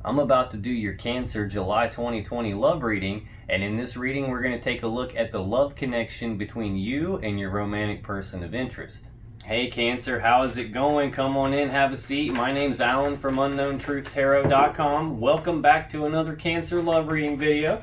I'm about to do your Cancer July 2020 love reading, and in this reading we're going to take a look at the love connection between you and your romantic person of interest. Hey Cancer, how is it going? Come on in, have a seat. My name's Alan from UnknownTruthTarot.com. Welcome back to another Cancer love reading video.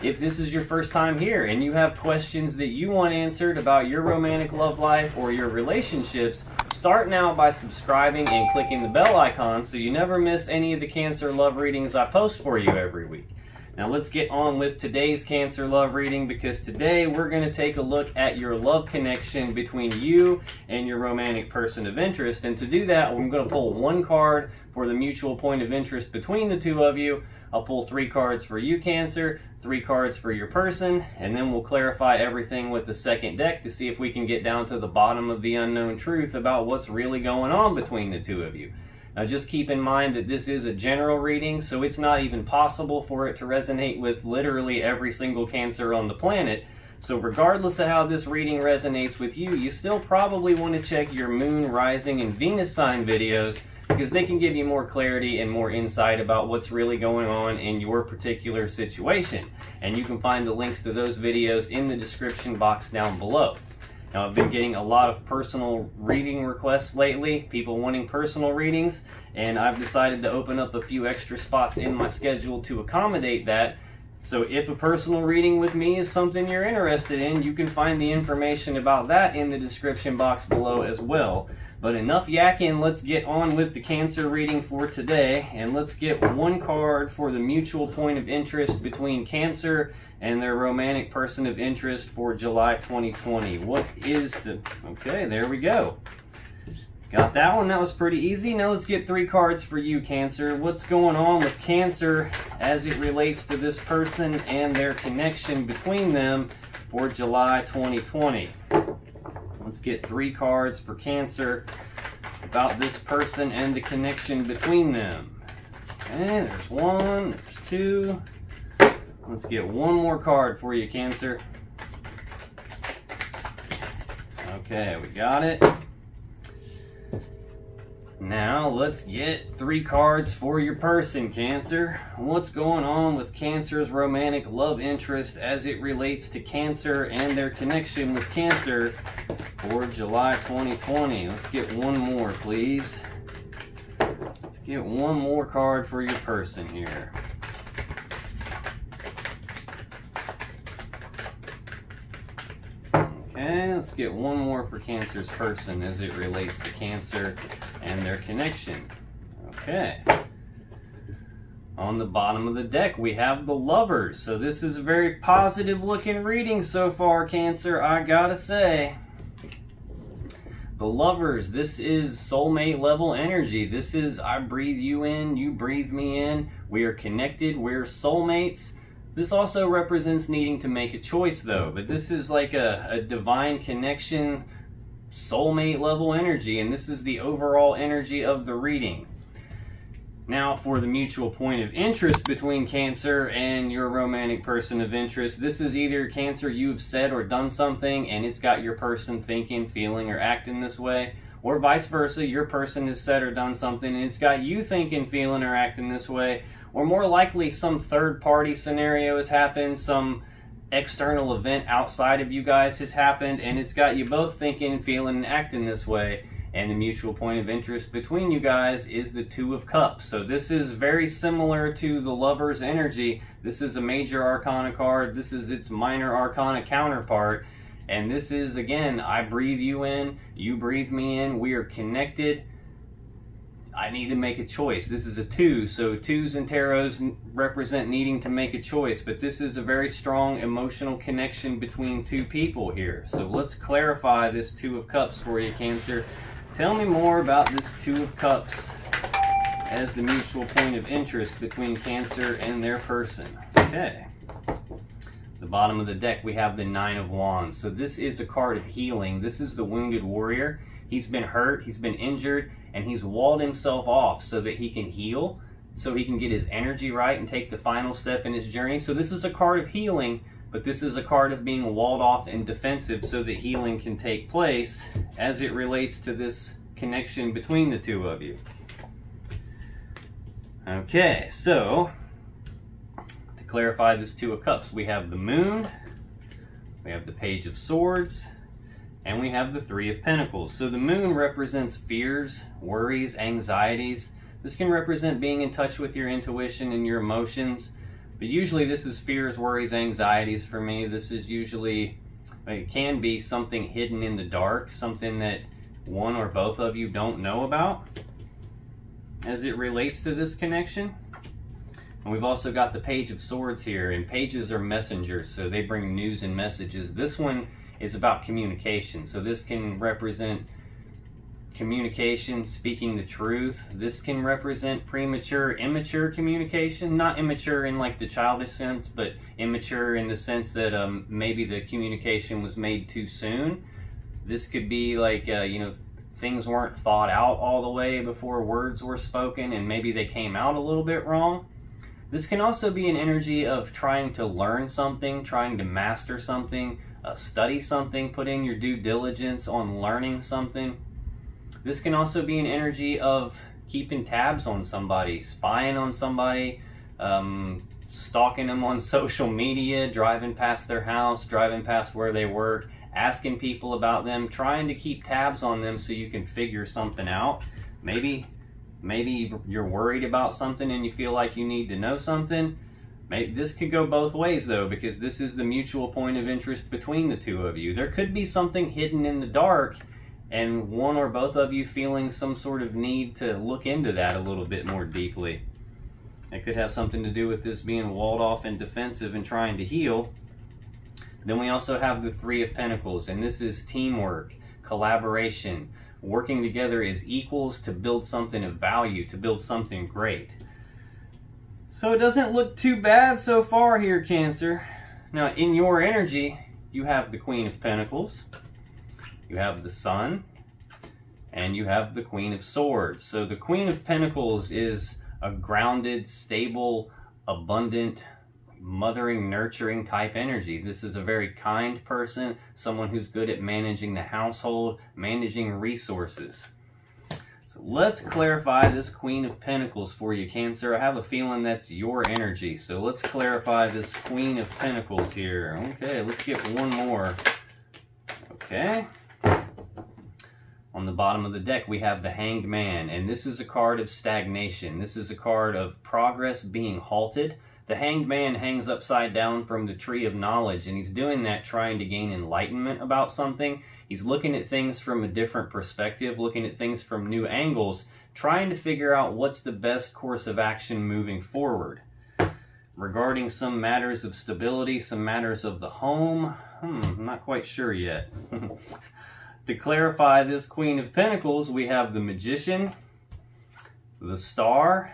If this is your first time here and you have questions that you want answered about your romantic love life or your relationships, start now by subscribing and clicking the bell icon so you never miss any of the Cancer love readings I post for you every week. Now let's get on with today's Cancer love reading, because today we're going to take a look at your love connection between you and your romantic person of interest. And to do that, I'm going to pull one card for the mutual point of interest between the two of you. I'll pull 3 cards for you, Cancer, 3 cards for your person, and then we'll clarify everything with the second deck to see if we can get down to the bottom of the unknown truth about what's really going on between the two of you. Now just keep in mind that this is a general reading, so it's not even possible for it to resonate with literally every single Cancer on the planet. So regardless of how this reading resonates with you, you still probably want to check your Moon, Rising, and Venus sign videos, because they can give you more clarity and more insight about what's really going on in your particular situation. And you can find the links to those videos in the description box down below. Now, I've been getting a lot of personal reading requests lately, people wanting personal readings, and I've decided to open up a few extra spots in my schedule to accommodate that. So if a personal reading with me is something you're interested in, you can find the information about that in the description box below as well. But enough yakking, let's get on with the Cancer reading for today, and let's get one card for the mutual point of interest between Cancer and their romantic person of interest for July 2020. What is the... Okay, there we go. Got that one. That was pretty easy. Now let's get 3 cards for you, Cancer. What's going on with Cancer as it relates to this person and their connection between them for July 2020? Let's get 3 cards for Cancer about this person and the connection between them. Okay, there's 1, there's 2. Let's get 1 more card for you, Cancer. Okay, we got it. Now let's get 3 cards for your person, Cancer. What's going on with Cancer's romantic love interest as it relates to Cancer and their connection with Cancer for July 2020? Let's get 1 more, please. Let's get 1 more card for your person here. Okay, let's get 1 more for Cancer's person as it relates to Cancer and their connection. Okay. On the bottom of the deck, we have the Lovers. So this is a very positive looking reading so far, Cancer, I gotta say. The Lovers, this is soulmate level energy. This is I breathe you in, you breathe me in. We are connected, we're soulmates. This also represents needing to make a choice though, but this is like a divine connection, soulmate level energy, and this is the overall energy of the reading. Now for the mutual point of interest between Cancer and your romantic person of interest, this is either Cancer, you've said or done something and it's got your person thinking, feeling, or acting this way, or vice versa, your person has said or done something and it's got you thinking, feeling, or acting this way. Or more likely some third party scenario has happened, some external event outside of you guys has happened, and it's got you both thinking, feeling, and acting this way. And the mutual point of interest between you guys is the 2 of Cups. So this is very similar to the Lover's energy. This is a major arcana card. This is its minor arcana counterpart. And this is, again, I breathe you in, you breathe me in, we are connected. I need to make a choice. This is a 2, so 2s in tarots represent needing to make a choice, but this is a very strong emotional connection between 2 people here. So let's clarify this 2 of Cups for you, Cancer. Tell me more about this 2 of Cups as the mutual point of interest between Cancer and their person. Okay. The bottom of the deck, we have the 9 of Wands. So this is a card of healing. This is the wounded warrior. He's been hurt, he's been injured, and he's walled himself off so that he can heal, so he can get his energy right and take the final step in his journey. So this is a card of healing, but this is a card of being walled off and defensive so that healing can take place as it relates to this connection between the 2 of you. Okay, so to clarify this Two of Cups, we have the Moon, we have the Page of Swords, and we have the Three of Pentacles. So the Moon represents fears, worries, anxieties. This can represent being in touch with your intuition and your emotions, but usually this is fears, worries, anxieties for me. This is usually, it can be something hidden in the dark, something that one or both of you don't know about as it relates to this connection. And we've also got the Page of Swords here, and pages are messengers, so they bring news and messages. This one is about communication, so this can represent communication, speaking the truth. This can represent premature, immature communication. Not immature in like the childish sense, but immature in the sense that maybe the communication was made too soon. This could be like, you know, things weren't thought out all the way before words were spoken, and maybe they came out a little bit wrong. This can also be an energy of trying to learn something, trying to master something, study something, put in your due diligence on learning something. This can also be an energy of keeping tabs on somebody, spying on somebody, stalking them on social media, driving past their house, driving past where they work, asking people about them, trying to keep tabs on them so you can figure something out. Maybe you're worried about something and you feel like you need to know something. Maybe this could go both ways though, because this is the mutual point of interest between the two of you. There could be something hidden in the dark, and one or both of you feeling some sort of need to look into that a little bit more deeply. It could have something to do with this being walled off and defensive and trying to heal. Then we also have the Three of Pentacles, and this is teamwork, collaboration, working together as equals to build something of value, to build something great. So it doesn't look too bad so far here, Cancer. Now in your energy, you have the Queen of Pentacles, you have the Sun, and you have the Queen of Swords. So the Queen of Pentacles is a grounded, stable, abundant, mothering, nurturing type energy. This is a very kind person, someone who's good at managing the household, managing resources. So let's clarify this Queen of Pentacles for you, Cancer. I have a feeling that's your energy. So let's clarify this Queen of Pentacles here. Okay, let's get one more. Okay. On the bottom of the deck, we have the Hanged Man, and this is a card of stagnation. This is a card of progress being halted. The Hanged Man hangs upside down from the Tree of Knowledge, and he's doing that trying to gain enlightenment about something. He's looking at things from a different perspective, looking at things from new angles, trying to figure out what's the best course of action moving forward. Regarding some matters of stability, some matters of the home, I'm not quite sure yet. To clarify this Queen of Pentacles, we have the Magician, the Star,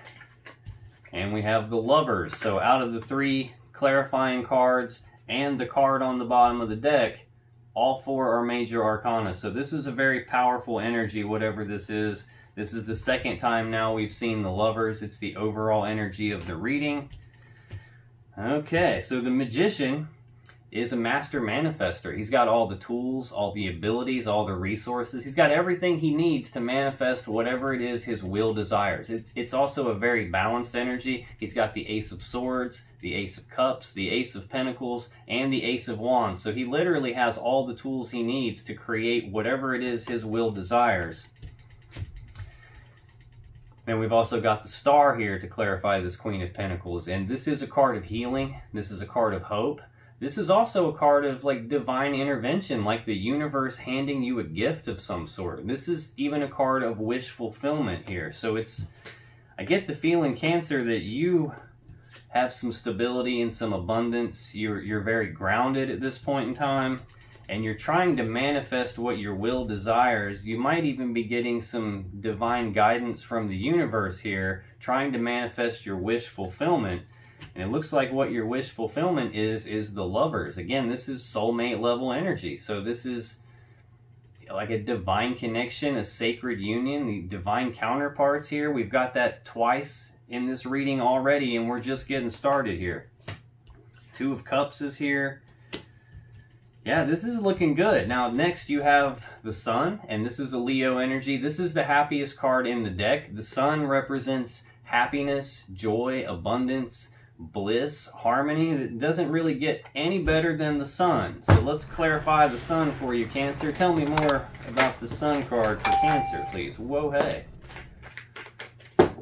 and we have the Lovers. So out of the three clarifying cards and the card on the bottom of the deck, all four are major arcana. So this is a very powerful energy, whatever this is. This is the second time now we've seen the Lovers. It's the overall energy of the reading. Okay, so the Magician is a master manifester. He's got all the tools, all the abilities, all the resources. He's got everything he needs to manifest whatever it is his will desires. It's also a very balanced energy. He's got the Ace of Swords, the Ace of Cups, the Ace of Pentacles, and the Ace of Wands. So he literally has all the tools he needs to create whatever it is his will desires. Then we've also got the Star here to clarify this Queen of Pentacles. And this is a card of healing. This is a card of hope. This is also a card of like divine intervention, like the universe handing you a gift of some sort. This is even a card of wish fulfillment here. So I get the feeling, Cancer, that you have some stability and some abundance. You're very grounded at this point in time, and you're trying to manifest what your will desires. You might even be getting some divine guidance from the universe here, trying to manifest your wish fulfillment. And it looks like what your wish fulfillment is the Lovers. Again, this is soulmate level energy. So this is like a divine connection, a sacred union, the divine counterparts here. We've got that twice in this reading already, and we're just getting started here. Two of Cups is here. Yeah, this is looking good. Now, next you have the Sun, and this is a Leo energy. This is the happiest card in the deck. The Sun represents happiness, joy, abundance, bliss, harmony. It doesn't really get any better than the Sun. So let's clarify the Sun for you, Cancer. Tell me more about the Sun card for Cancer, please. Whoa, hey.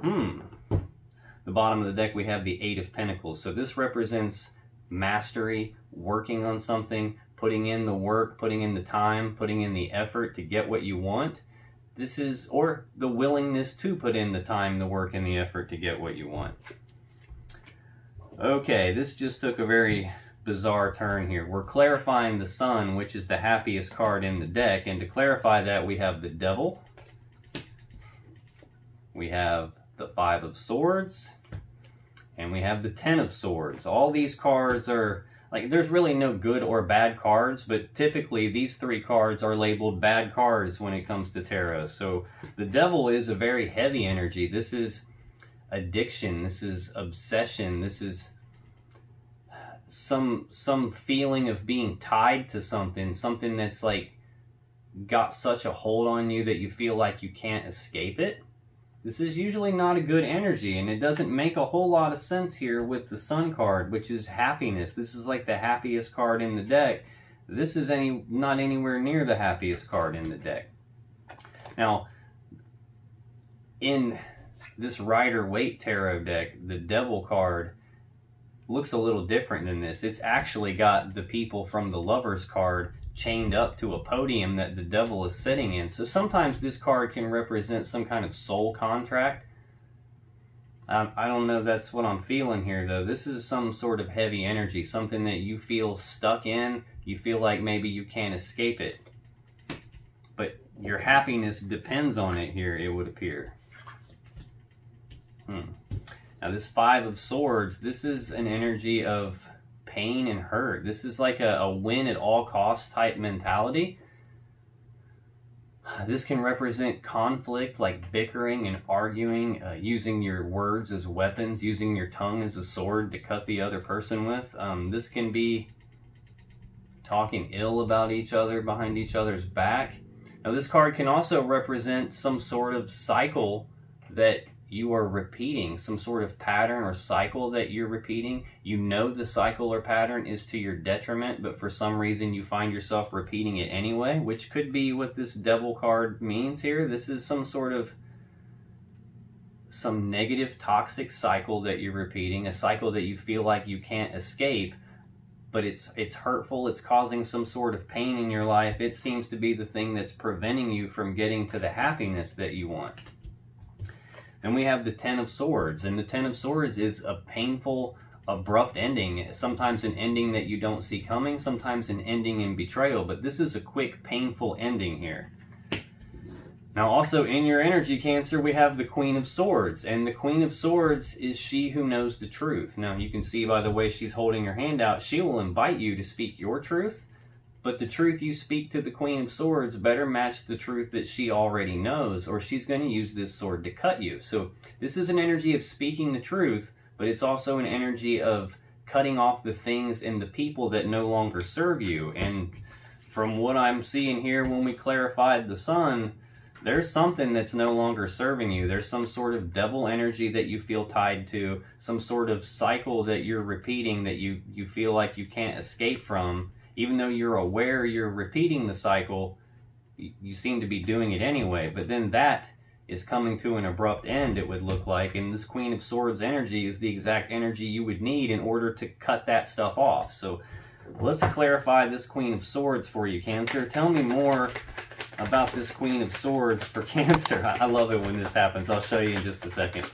The bottom of the deck, we have the Eight of Pentacles. So this represents mastery, working on something, putting in the work, putting in the time, putting in the effort to get what you want. This is, or the willingness to put in the time, the work, and the effort to get what you want. Okay, this just took a very bizarre turn here. We're clarifying the Sun, which is the happiest card in the deck. And to clarify that, we have the Devil. We have the Five of Swords. And we have the Ten of Swords. All these cards are, like, there's really no good or bad cards, but typically these three cards are labeled bad cards when it comes to tarot. So the Devil is a very heavy energy. This is addiction. This is obsession. This is some feeling of being tied to something that's like got such a hold on you that you feel like you can't escape it. This is usually not a good energy, and it doesn't make a whole lot of sense here with the Sun card, which is happiness. This is like the happiest card in the deck. This is not anywhere near the happiest card in the deck. Now, in this Rider-Waite tarot deck, the Devil card looks a little different than this. It's actually got the people from the Lovers card chained up to a podium that the Devil is sitting in. So sometimes this card can represent some kind of soul contract. I don't know if that's what I'm feeling here, though. This is some sort of heavy energy, something that you feel stuck in. You feel like maybe you can't escape it. But your happiness depends on it here, it would appear. Now this Five of Swords, this is an energy of pain and hurt. This is like a win at all costs type mentality. This can represent conflict, like bickering and arguing, using your words as weapons, using your tongue as a sword to cut the other person with. This can be talking ill about each other behind each other's back. Now this card can also represent some sort of cycle that you are repeating, some sort of pattern or cycle that you're repeating. You know the cycle or pattern is to your detriment, but for some reason you find yourself repeating it anyway, which could be what this Devil card means here. This is some negative toxic cycle that you're repeating, a cycle that you feel like you can't escape, but it's hurtful, it's causing some sort of pain in your life. It seems to be the thing that's preventing you from getting to the happiness that you want. Then we have the Ten of Swords, and the Ten of Swords is a painful, abrupt ending. Sometimes an ending that you don't see coming, sometimes an ending in betrayal, but this is a quick, painful ending here. Now also in your energy, Cancer, we have the Queen of Swords, and the Queen of Swords is she who knows the truth. Now you can see by the way she's holding her hand out, she will invite you to speak your truth, but the truth you speak to the Queen of Swords better match the truth that she already knows, or she's going to use this sword to cut you. So this is an energy of speaking the truth, but it's also an energy of cutting off the things and the people that no longer serve you. And from what I'm seeing here when we clarified the Sun, there's something that's no longer serving you. There's some sort of devil energy that you feel tied to, some sort of cycle that you're repeating that you feel like you can't escape from. Even though you're aware you're repeating the cycle, you seem to be doing it anyway. But then that is coming to an abrupt end, it would look like. And this Queen of Swords energy is the exact energy you would need in order to cut that stuff off. So let's clarify this Queen of Swords for you, Cancer. Tell me more about this Queen of Swords for Cancer. I love it when this happens. I'll show you in just a second.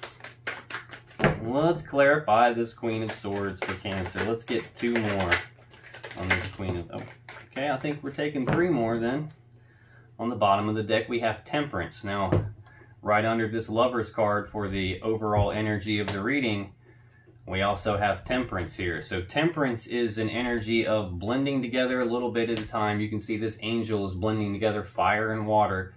Let's clarify this Queen of Swords for Cancer. Let's get two more on this Queen of... Oh, okay, I think we're taking three more then. On the bottom of the deck, we have Temperance. Now, right under this Lovers card for the overall energy of the reading, we also have Temperance here. So Temperance is an energy of blending together a little bit at a time. You can see this angel is blending together fire and water.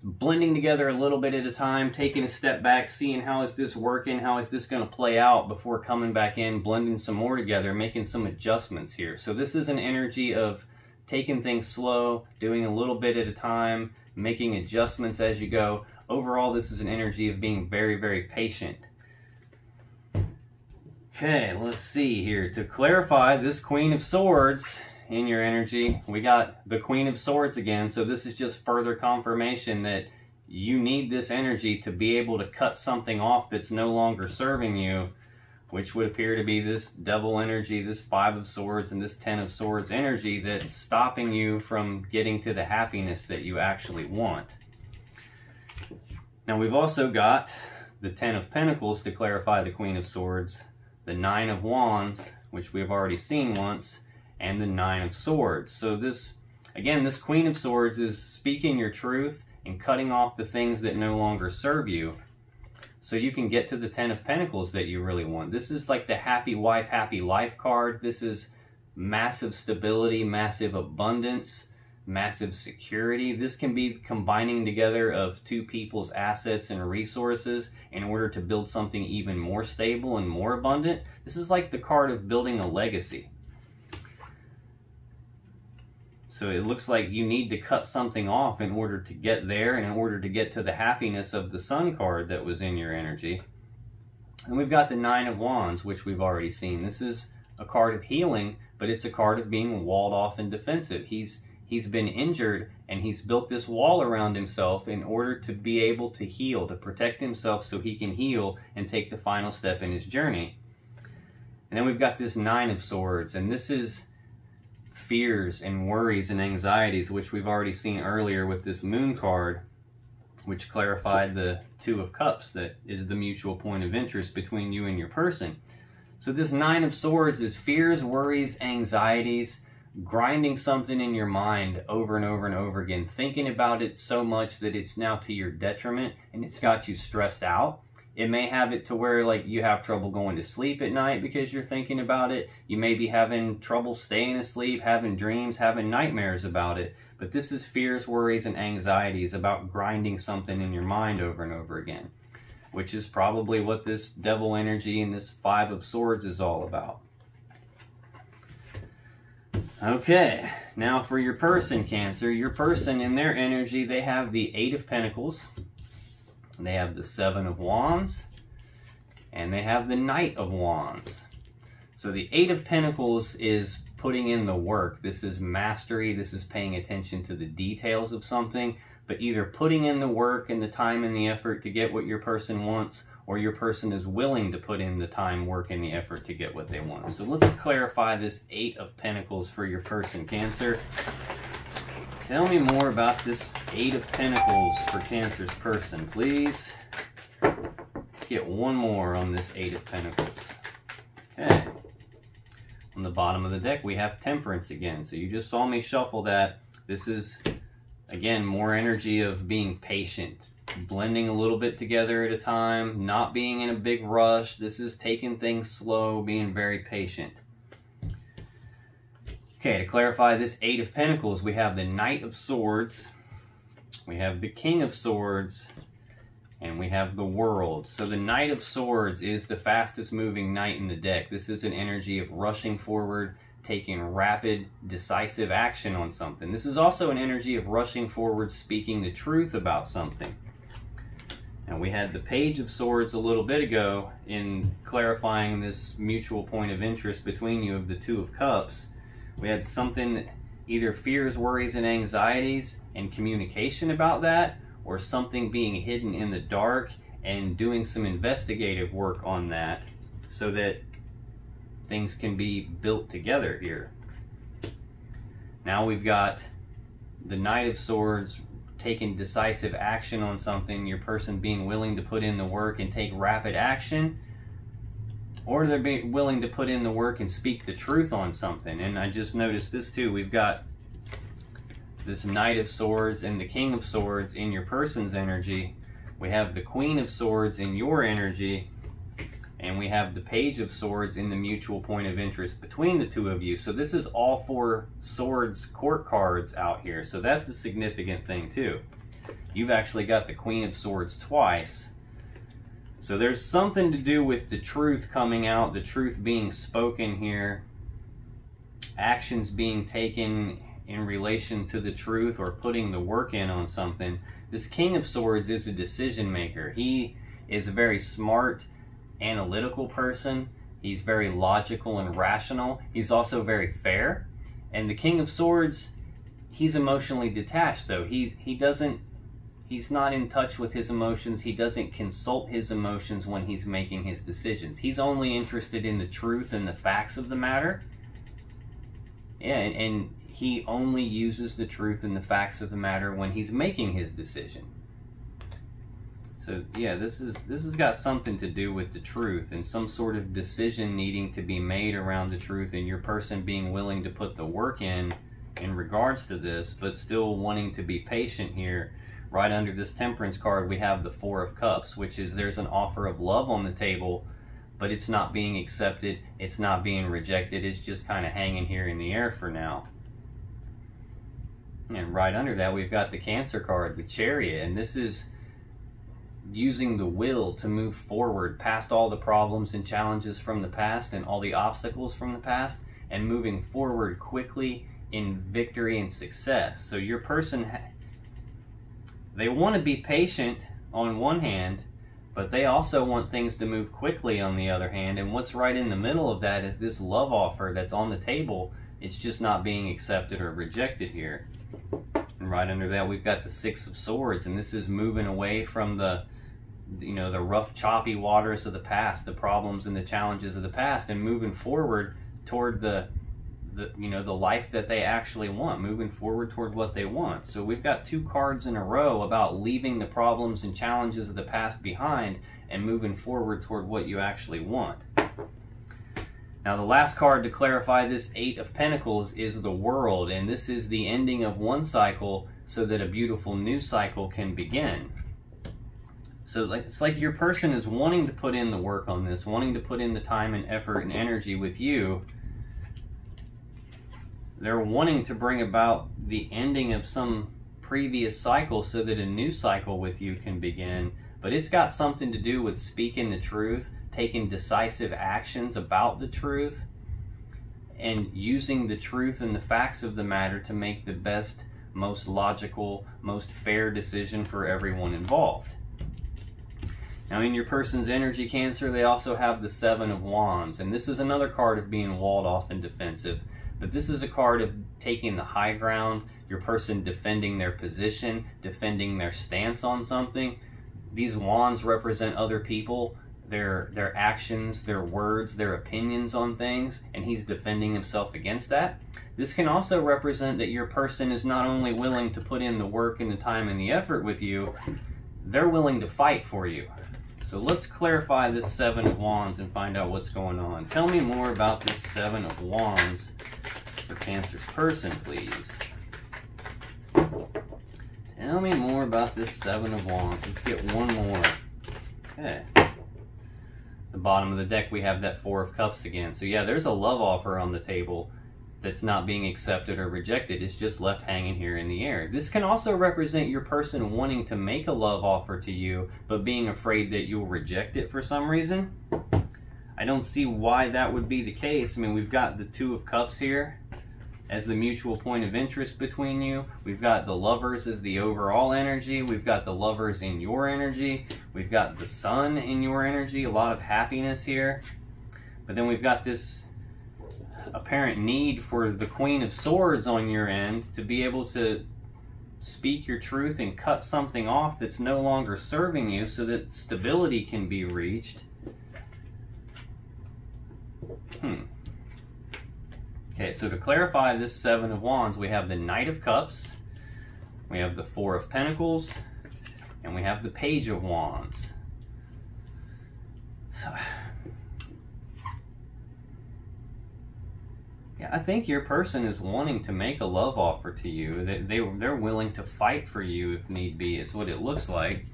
Blending together a little bit at a time, taking a step back, seeing how is this working, how is this going to play out before coming back in, blending some more together, making some adjustments here. So this is an energy of taking things slow, doing a little bit at a time, making adjustments as you go. Overall, this is an energy of being very, very patient. Okay, let's see here. To clarify this Queen of Swords in your energy, we got the Queen of Swords again. So this is just further confirmation that you need this energy to be able to cut something off that's no longer serving you, which would appear to be this Devil energy, this Five of Swords, and this Ten of Swords energy that's stopping you from getting to the happiness that you actually want. Now we've also got the Ten of Pentacles to clarify the Queen of Swords, the Nine of Wands, which we've already seen once, and the Nine of Swords. So this, again, this Queen of Swords is speaking your truth and cutting off the things that no longer serve you, so you can get to the Ten of Pentacles that you really want. This is like the happy wife, happy life card. This is massive stability, massive abundance, massive security. This can be combining together of two people's assets and resources in order to build something even more stable and more abundant. This is like the card of building a legacy. So it looks like you need to cut something off in order to get there and in order to get to the happiness of the Sun card that was in your energy. And we've got the Nine of Wands, which we've already seen. This is a card of healing, but it's a card of being walled off and defensive. He's been injured and he's built this wall around himself in order to be able to heal, to protect himself so he can heal and take the final step in his journey. And then we've got this Nine of Swords, and this is fears and worries and anxieties, which we've already seen earlier with this Moon card, which clarified the Two of Cups, that is the mutual point of interest between you and your person. So this Nine of Swords is fears, worries, anxieties, grinding something in your mind over and over and over again, thinking about it so much that it's now to your detriment and it's got you stressed out. It may have it to where like you have trouble going to sleep at night because you're thinking about it. You may be having trouble staying asleep, having dreams, having nightmares about it. But this is fears, worries, and anxieties about grinding something in your mind over and over again, which is probably what this Devil energy and this Five of Swords is all about. Okay, now for your person, Cancer. Your person, in their energy, they have the Eight of Pentacles. They have the Seven of Wands, and they have the Knight of Wands. So the Eight of Pentacles is putting in the work. This is mastery. This is paying attention to the details of something, but either putting in the work and the time and the effort to get what your person wants, or your person is willing to put in the time, work, and the effort to get what they want. So let's clarify this Eight of Pentacles for your person, Cancer. Tell me more about this Eight of Pentacles for Cancer's person, please. Let's get one more on this Eight of Pentacles. Okay. On the bottom of the deck, we have Temperance again. So you just saw me shuffle that. This is, again, more energy of being patient, blending a little bit together at a time, not being in a big rush. This is taking things slow, being very patient. Okay, to clarify this Eight of Pentacles, we have the Knight of Swords, we have the King of Swords, and we have the World. So the Knight of Swords is the fastest moving knight in the deck. This is an energy of rushing forward, taking rapid, decisive action on something. This is also an energy of rushing forward, speaking the truth about something. And we had the Page of Swords a little bit ago in clarifying this mutual point of interest between you of the Two of Cups. We had something, either fears, worries, and anxieties and communication about that, or something being hidden in the dark and doing some investigative work on that so that things can be built together here. Now we've got the Knight of Swords taking decisive action on something, your person being willing to put in the work and take rapid action, or they're being willing to put in the work and speak the truth on something. And I just noticed this too. We've got this Knight of Swords and the King of Swords in your person's energy. We have the Queen of Swords in your energy. And we have the Page of Swords in the mutual point of interest between the two of you. So this is all four swords court cards out here. So that's a significant thing too. You've actually got the Queen of Swords twice. So there's something to do with the truth coming out, the truth being spoken here, actions being taken in relation to the truth or putting the work in on something. This King of Swords is a decision maker. He is a very smart, analytical person. He's very logical and rational. He's also very fair. And the King of Swords, he's emotionally detached though. He's not in touch with his emotions. He doesn't consult his emotions when he's making his decisions. He's only interested in the truth and the facts of the matter. Yeah, and he only uses the truth and the facts of the matter when he's making his decision. So yeah, this has got something to do with the truth and some sort of decision needing to be made around the truth, and your person being willing to put the work in regards to this, but still wanting to be patient here. Right under this Temperance card, we have the Four of Cups, which is there's an offer of love on the table, but it's not being accepted, it's not being rejected, it's just kind of hanging here in the air for now. And right under that, we've got the Cancer card, the Chariot, and this is using the will to move forward past all the problems and challenges from the past and all the obstacles from the past, and moving forward quickly in victory and success. So your person, they want to be patient on one hand, but they also want things to move quickly on the other hand. And what's right in the middle of that is this love offer that's on the table. It's just not being accepted or rejected here. And right under that, we've got the Six of Swords, and this is moving away from the rough, choppy waters of the past, the problems and the challenges of the past, and moving forward toward the life that they actually want, moving forward toward what they want. So we've got two cards in a row about leaving the problems and challenges of the past behind and moving forward toward what you actually want. Now the last card to clarify this Eight of Pentacles is the World, and this is the ending of one cycle so that a beautiful new cycle can begin. So it's like your person is wanting to put in the work on this, wanting to put in the time and effort and energy with you. They're wanting to bring about the ending of some previous cycle so that a new cycle with you can begin. But it's got something to do with speaking the truth, taking decisive actions about the truth, and using the truth and the facts of the matter to make the best, most logical, most fair decision for everyone involved. Now in your person's energy, Cancer, they also have the Seven of Wands, and this is another card of being walled off and defensive. But this is a card of taking the high ground, your person defending their position, defending their stance on something. These wands represent other people, their actions, their words, their opinions on things, and he's defending himself against that. This can also represent that your person is not only willing to put in the work and the time and the effort with you, they're willing to fight for you. So let's clarify this Seven of Wands and find out what's going on. Tell me more about this Seven of Wands for Cancer's person, please. Tell me more about this Seven of Wands. Let's get one more. Okay. The bottom of the deck, we have that Four of Cups again. So yeah, there's a love offer on the table that's not being accepted or rejected. It's just left hanging here in the air. This can also represent your person wanting to make a love offer to you, but being afraid that you'll reject it for some reason. I don't see why that would be the case. I mean, we've got the Two of Cups here as the mutual point of interest between you. We've got the Lovers as the overall energy. We've got the Lovers in your energy. We've got the Sun in your energy. A lot of happiness here. But then we've got this apparent need for the Queen of Swords on your end to be able to speak your truth and cut something off that's no longer serving you so that stability can be reached. Okay, so to clarify this Seven of Wands, we have the Knight of Cups, we have the Four of Pentacles, and we have the Page of Wands. So, yeah, I think your person is wanting to make a love offer to you. They're willing to fight for you if need be, is what it looks like.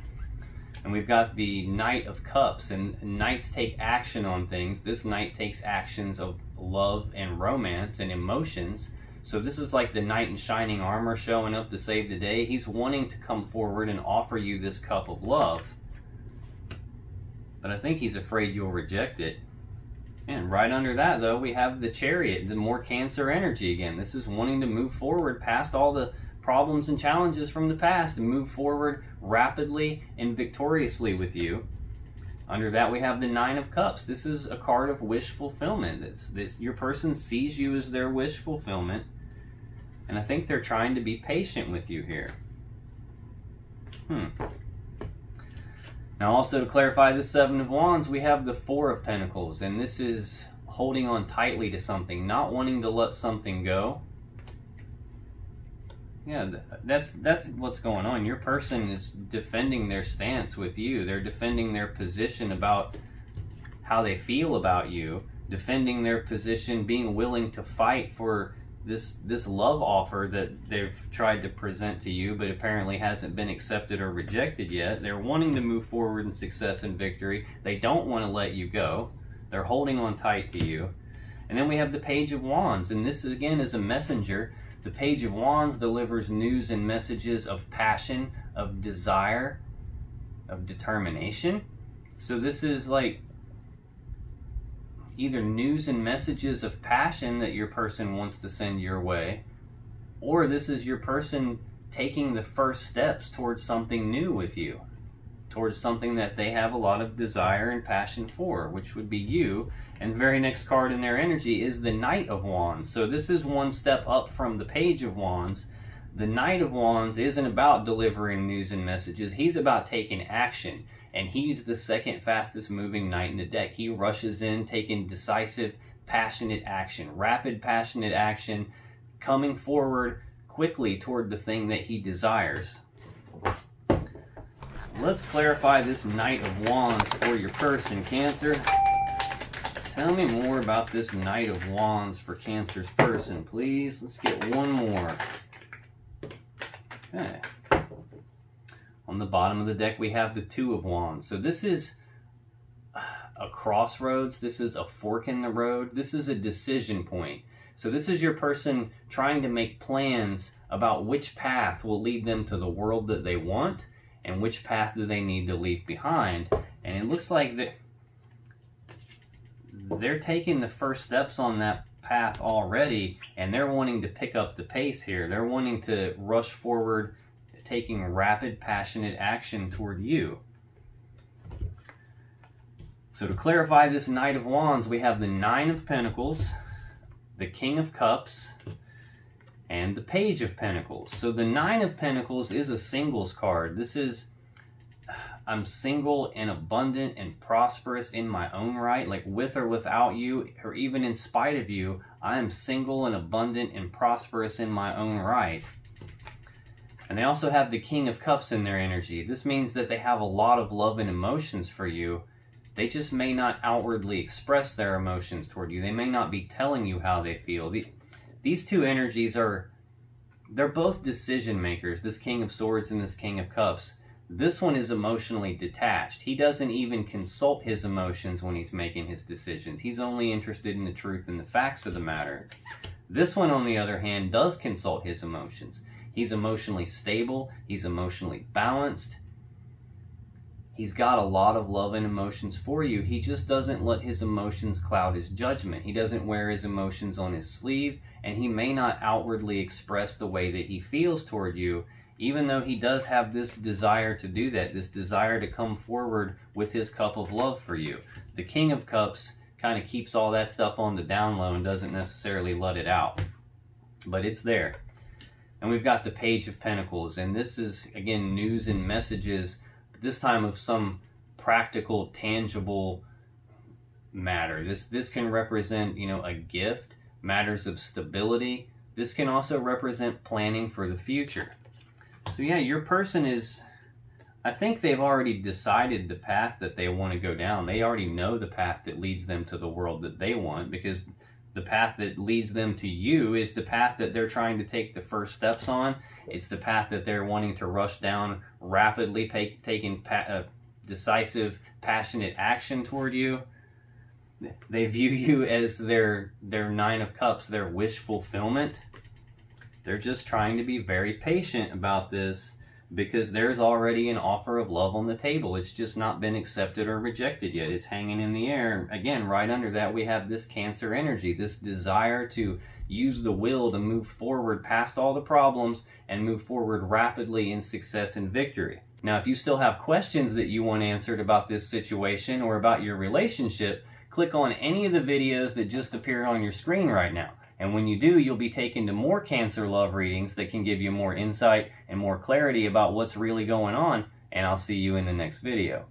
And we've got the Knight of Cups, and knights take action on things. This knight takes actions of love and romance and emotions. So this is like the knight in shining armor showing up to save the day. He's wanting to come forward and offer you this cup of love. But I think he's afraid you'll reject it. And right under that, though, we have the Chariot, the more Cancer energy again. This is wanting to move forward past all the problems and challenges from the past and move forward rapidly and victoriously with you. Under that, we have the Nine of Cups. This is a card of wish fulfillment. Your person sees you as their wish fulfillment, and I think they're trying to be patient with you here. Now, also to clarify the Seven of Wands, we have the Four of Pentacles, and this is holding on tightly to something, not wanting to let something go. Yeah, that's what's going on. Your person is defending their stance with you. They're defending their position about how they feel about you, defending their position, being willing to fight for this love offer that they've tried to present to you, but apparently hasn't been accepted or rejected yet. They're wanting to move forward in success and victory. They don't want to let you go. They're holding on tight to you. And then we have the Page of Wands, and this again is a messenger. The Page of Wands delivers news and messages of passion, of desire, of determination. So this is like either news and messages of passion that your person wants to send your way, or this is your person taking the first steps towards something new with you, towards something that they have a lot of desire and passion for, which would be you. And the very next card in their energy is the Knight of Wands. So this is one step up from the Page of Wands. The Knight of Wands isn't about delivering news and messages. He's about taking action. And he's the second fastest moving knight in the deck. He rushes in, taking decisive, passionate action, rapid, passionate action, coming forward quickly toward the thing that he desires. So let's clarify this Knight of Wands for your person, Cancer. Tell me more about this Knight of Wands for Cancer's person, please. Let's get one more. Okay. On the bottom of the deck, we have the Two of Wands. So this is a crossroads. This is a fork in the road. This is a decision point. So this is your person trying to make plans about which path will lead them to the world that they want and which path do they need to leave behind. And it looks like that they're taking the first steps on that path already, and they're wanting to pick up the pace here. They're wanting to rush forward, taking rapid, passionate action toward you. So to clarify this Knight of Wands, we have the Nine of Pentacles, the King of Cups, and the Page of Pentacles. So the Nine of Pentacles is a singles card. This is, I'm single and abundant and prosperous in my own right, like with or without you, or even in spite of you, I am single and abundant and prosperous in my own right. And they also have the King of Cups in their energy. This means that they have a lot of love and emotions for you. They just may not outwardly express their emotions toward you. They may not be telling you how they feel. These two energies they're both decision makers, this King of Swords and this King of Cups. This one is emotionally detached. He doesn't even consult his emotions when he's making his decisions. He's only interested in the truth and the facts of the matter. This one, on the other hand, does consult his emotions. He's emotionally stable. He's emotionally balanced. He's got a lot of love and emotions for you. He just doesn't let his emotions cloud his judgment. He doesn't wear his emotions on his sleeve, and he may not outwardly express the way that he feels toward you, even though he does have this desire to do that, this desire to come forward with his cup of love for you. The King of Cups kind of keeps all that stuff on the down low and doesn't necessarily let it out, but it's there. And we've got the Page of Pentacles, and this is, again, news and messages, but this time of some practical, tangible matter. This can represent, a gift, matters of stability. This can also represent planning for the future. So yeah, your person is, I think they've already decided the path that they want to go down. They already know the path that leads them to the world that they want, because the path that leads them to you is the path that they're trying to take the first steps on. It's the path that they're wanting to rush down rapidly, taking decisive, passionate action toward you. They view you as their Nine of Cups, their wish fulfillment. They're just trying to be very patient about this because there's already an offer of love on the table. It's just not been accepted or rejected yet. It's hanging in the air. Again, right under that, we have this Cancer energy, this desire to use the will to move forward past all the problems and move forward rapidly in success and victory. Now, if you still have questions that you want answered about this situation or about your relationship, click on any of the videos that just appeared on your screen right now. And when you do, you'll be taken to more Cancer love readings that can give you more insight and more clarity about what's really going on. And I'll see you in the next video.